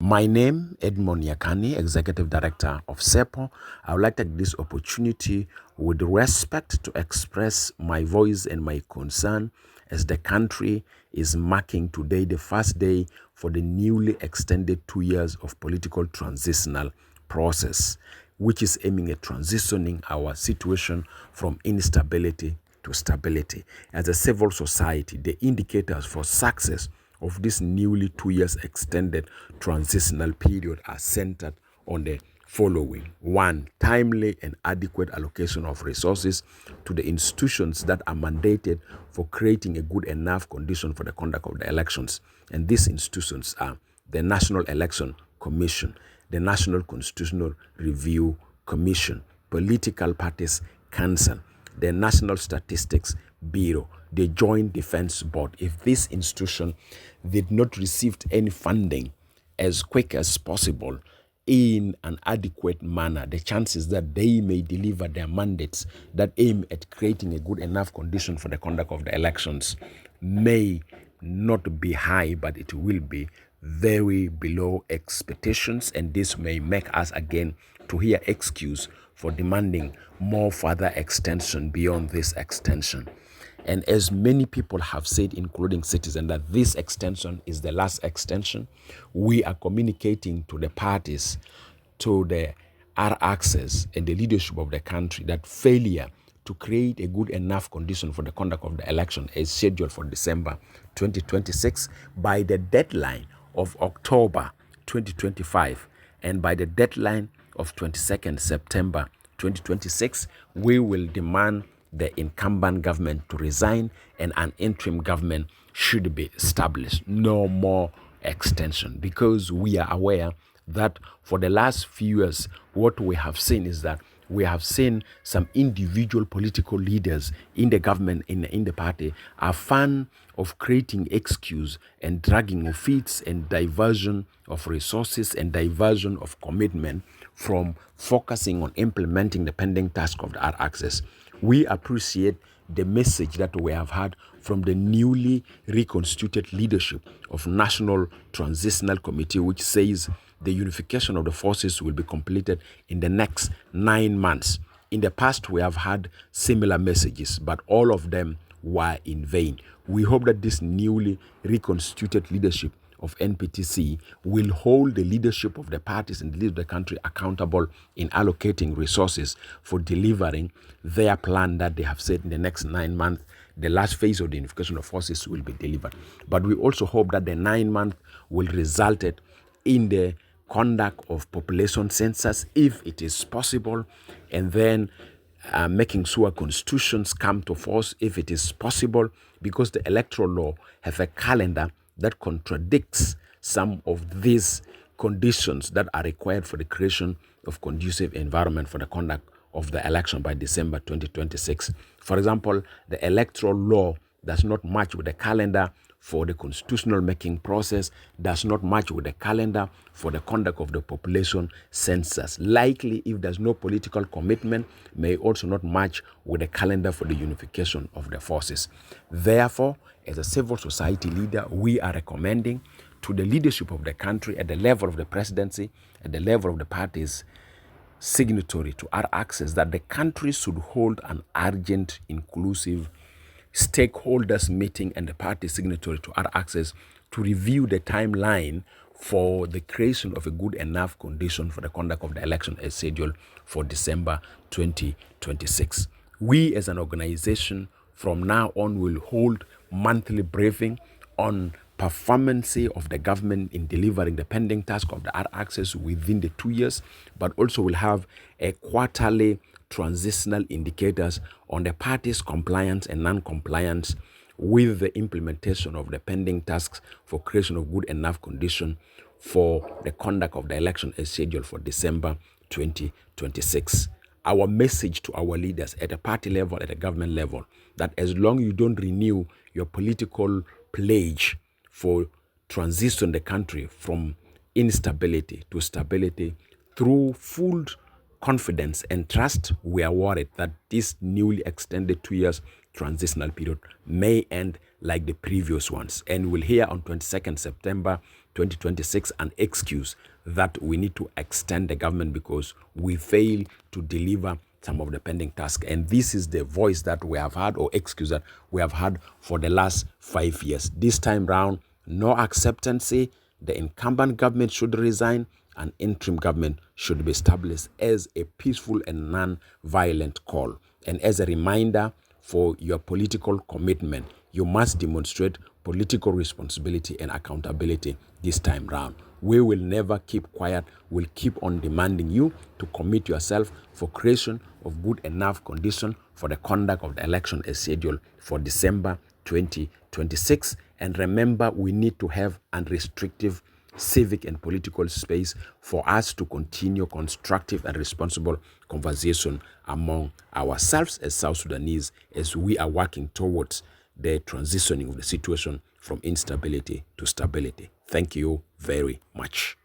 My name, Edmund Yakani, Executive Director of CEPO. I would like to take this opportunity with respect to express my voice and my concern as the country is marking today the first day for the newly extended 2 years of political transitional process, which is aiming at transitioning our situation from instability to stability. As a civil society, the indicators for success of this newly 2 years extended transitional period are centered on the following. 1. Timely and adequate allocation of resources to the institutions that are mandated for creating a good enough condition for the conduct of the elections. And these institutions are the National Election Commission, the National Constitutional Review Commission, Political Parties Council, the National Statistics Bureau, the Joint Defense Board. If this institution did not receive any funding as quick as possible in an adequate manner, the chances that they may deliver their mandates that aim at creating a good enough condition for the conduct of the elections may not be high, but it will be very below expectations, and this may make us again to hear excuse for demanding more further extension beyond this extension. And as many people have said, including citizens, that this extension is the last extension, we are communicating to the parties, to the R-ARCSS and the leadership of the country that failure to create a good enough condition for the conduct of the election is scheduled for December 2026 by the deadline of October 2025, and by the deadline of 22nd September 2026, we will demand the incumbent government to resign and an interim government should be established. No more extension, because we are aware that for the last few years, what we have seen is that we have seen some individual political leaders in the government, in the party, are fond of creating excuse and dragging of feet and diversion of resources and diversion of commitment from focusing on implementing the pending task of the R-ARCSS. We appreciate the message that we have had from the newly reconstituted leadership of National Transitional Committee, which says the unification of the forces will be completed in the next 9 months. In the past, we have had similar messages, but all of them were in vain. We hope that this newly reconstituted leadership of NPTC will hold the leadership of the parties and lead the country accountable in allocating resources for delivering their plan that they have said in the next 9 months. The last phase of the unification of forces will be delivered. But we also hope that the 9 months will result in the conduct of population census, if it is possible, and then making sure constitutions come to force if it is possible, because the electoral law has a calendar that contradicts some of these conditions that are required for the creation of conducive environment for the conduct of the election by December 2026. For example, the electoral law does not match with the calendar for the constitutional making process, does not match with the calendar for the conduct of the population census. Likely, if there's no political commitment, may also not match with the calendar for the unification of the forces. Therefore, as a civil society leader, we are recommending to the leadership of the country at the level of the presidency, at the level of the parties signatory to R-ARCSS, that the country should hold an urgent, inclusive stakeholders meeting and the party signatory to R-ARCSS to review the timeline for the creation of a good enough condition for the conduct of the election as scheduled for December 2026. We as an organization from now on will hold monthly briefing on performance of the government in delivering the pending task of the R-ARCSS within the 2 years, but also will have a quarterly transitional indicators on the party's compliance and non-compliance with the implementation of the pending tasks for creation of good enough condition for the conduct of the election as scheduled for December 2026. Our message to our leaders at the party level, at the government level, that as long as you don't renew your political pledge for transition the country from instability to stability through full confidence and trust, we are worried that this newly extended 2 years transitional period may end like the previous ones. And we'll hear on 22nd September 2026 an excuse that we need to extend the government because we fail to deliver some of the pending tasks. And this is the voice that we have had, or excuse that we have had for the last 5 years. This time round, no acceptancy. The incumbent government should resign. An interim government should be established as a peaceful and non-violent call. And as a reminder for your political commitment, you must demonstrate political responsibility and accountability this time round. We will never keep quiet. We'll keep on demanding you to commit yourself for creation of good enough condition for the conduct of the election as scheduled for December 2026. And remember, we need to have unrestricted civic and political space for us to continue constructive and responsible conversation among ourselves as South Sudanese as we are working towards the transitioning of the situation from instability to stability. Thank you very much.